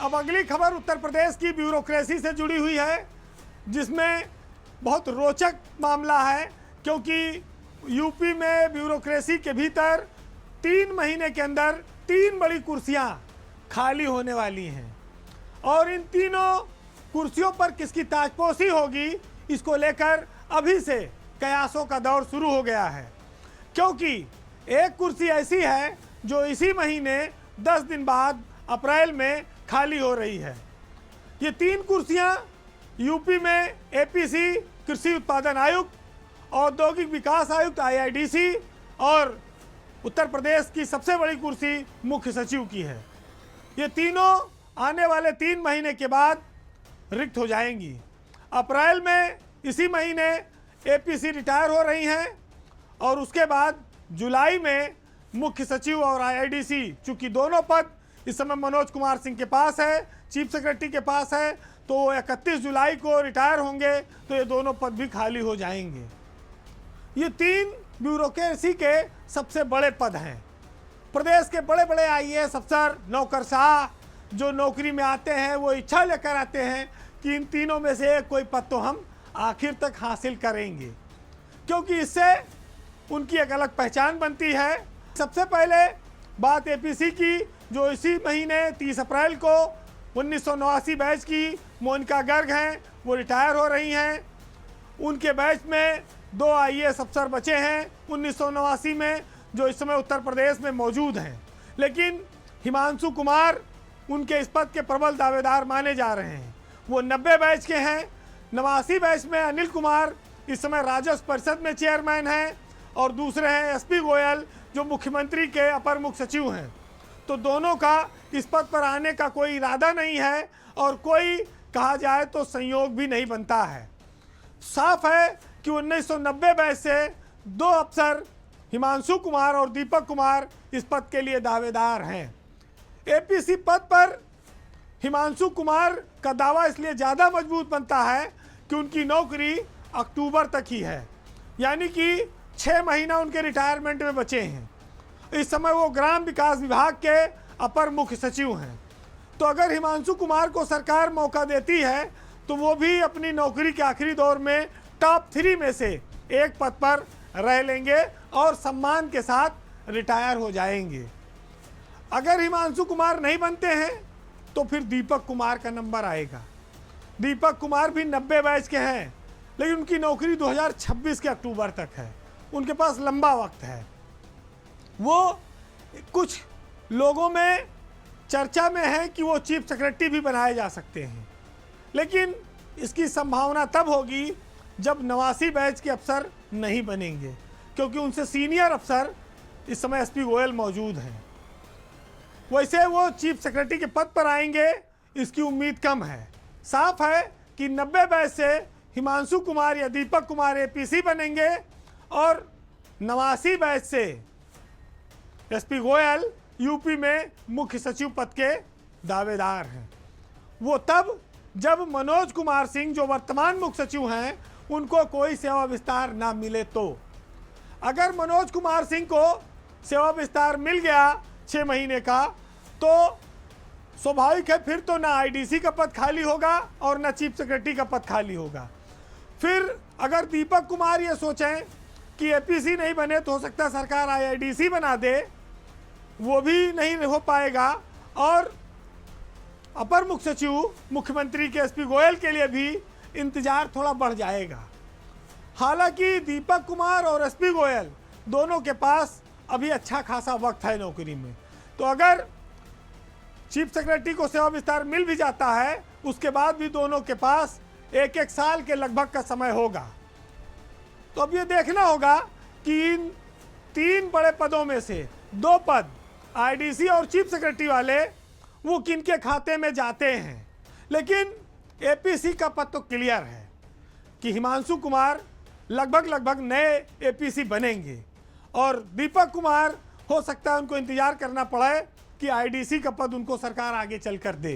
अब अगली खबर उत्तर प्रदेश की ब्यूरोक्रेसी से जुड़ी हुई है, जिसमें बहुत रोचक मामला है, क्योंकि यूपी में ब्यूरोक्रेसी के भीतर 3 महीने के अंदर 3 बड़ी कुर्सियां खाली होने वाली हैं और इन तीनों कुर्सियों पर किसकी ताजपोशी होगी, इसको लेकर अभी से कयासों का दौर शुरू हो गया है। क्योंकि एक कुर्सी ऐसी है जो इसी महीने 10 दिन बाद अप्रैल में खाली हो रही है। ये 3 कुर्सियां यूपी में एपीसी कृषि उत्पादन आयुक्त, औद्योगिक विकास आयुक्त आईआईडीसी और उत्तर प्रदेश की सबसे बड़ी कुर्सी मुख्य सचिव की है। ये तीनों आने वाले 3 महीने के बाद रिक्त हो जाएंगी। अप्रैल में इसी महीने एपीसी रिटायर हो रही हैं और उसके बाद जुलाई में मुख्य सचिव और आईआईडीसी, चूंकि दोनों पद इस समय मनोज कुमार सिंह के पास है, चीफ सेक्रेटरी के पास है, तो 31 जुलाई को रिटायर होंगे, तो ये दोनों पद भी खाली हो जाएंगे। ये 3 ब्यूरोक्रेसी के सबसे बड़े पद हैं। प्रदेश के बड़े बड़े आईएएस अफसर, नौकरशाह जो नौकरी में आते हैं, वो इच्छा लेकर आते हैं कि इन तीनों में से एक कोई पद तो हम आखिर तक हासिल करेंगे, क्योंकि इससे उनकी एक अलग पहचान बनती है। सबसे पहले बात एपीसी की, जो इसी महीने 30 अप्रैल को 1989 बैच की मोनिका गर्ग हैं, वो रिटायर हो रही हैं। उनके बैच में 2 आईएएस अफसर बचे हैं 1989 में, जो इस समय उत्तर प्रदेश में मौजूद हैं। लेकिन हिमांशु कुमार उनके इस पद के प्रबल दावेदार माने जा रहे हैं। वो 90 बैच के हैं। 89 बैच में अनिल कुमार इस समय राजस्व परिषद में चेयरमैन हैं और दूसरे हैं एसपी गोयल, जो मुख्यमंत्री के अपर मुख्य सचिव हैं। तो दोनों का इस पद पर आने का कोई इरादा नहीं है और कोई कहा जाए तो संयोग भी नहीं बनता है। साफ है कि 1990 बैच से 2 अफसर हिमांशु कुमार और दीपक कुमार इस पद के लिए दावेदार हैं। एपीसी पद पर हिमांशु कुमार का दावा इसलिए ज़्यादा मजबूत बनता है कि उनकी नौकरी अक्टूबर तक ही है, यानी कि 6 महीना उनके रिटायरमेंट में बचे हैं। इस समय वो ग्राम विकास विभाग के अपर मुख्य सचिव हैं। तो अगर हिमांशु कुमार को सरकार मौका देती है तो वो भी अपनी नौकरी के आखिरी दौर में टॉप 3 में से एक पद पर रह लेंगे और सम्मान के साथ रिटायर हो जाएंगे। अगर हिमांशु कुमार नहीं बनते हैं तो फिर दीपक कुमार का नंबर आएगा। दीपक कुमार भी 90 बैच के हैं, लेकिन उनकी नौकरी 2026 के अक्टूबर तक है। उनके पास लंबा वक्त है। वो कुछ लोगों में चर्चा में है कि वो चीफ सेक्रेटरी भी बनाए जा सकते हैं, लेकिन इसकी संभावना तब होगी जब 89 बैच के अफसर नहीं बनेंगे, क्योंकि उनसे सीनियर अफसर इस समय एसपी गोयल मौजूद हैं। वैसे वो चीफ सेक्रेटरी के पद पर आएंगे, इसकी उम्मीद कम है। साफ है कि 90 बैच से हिमांशु कुमार या दीपक कुमार एपीसी बनेंगे और 89 बैच से एसपी गोयल यूपी में मुख्य सचिव पद के दावेदार हैं। वो तब जब मनोज कुमार सिंह, जो वर्तमान मुख्य सचिव हैं, उनको कोई सेवा विस्तार ना मिले तो। अगर मनोज कुमार सिंह को सेवा विस्तार मिल गया 6 महीने का, तो स्वाभाविक है फिर तो ना आईडीसी का पद खाली होगा और ना चीफ सेक्रेटरी का पद खाली होगा। फिर अगर दीपक कुमार ये सोचें कि एपीसी नहीं बने तो हो सकता है सरकार आईआईडीसी बना दे, वो भी नहीं हो पाएगा और अपर मुख्य सचिव मुख्यमंत्री के एसपी गोयल के लिए भी इंतजार थोड़ा बढ़ जाएगा। हालांकि दीपक कुमार और एसपी गोयल दोनों के पास अभी अच्छा खासा वक्त है नौकरी में, तो अगर चीफ सेक्रेटरी को सेवा विस्तार मिल भी जाता है, उसके बाद भी दोनों के पास 1-1 साल के लगभग का समय होगा। तो अब ये देखना होगा कि इन 3 बड़े पदों में से 2 पद आईडीसी और चीफ सेक्रेटरी वाले वो किनके खाते में जाते हैं। लेकिन एपीसी का पद तो क्लियर है कि हिमांशु कुमार लगभग नए एपीसी बनेंगे और दीपक कुमार हो सकता है उनको इंतजार करना पड़े कि आईडीसी का पद उनको सरकार आगे चलकर दे।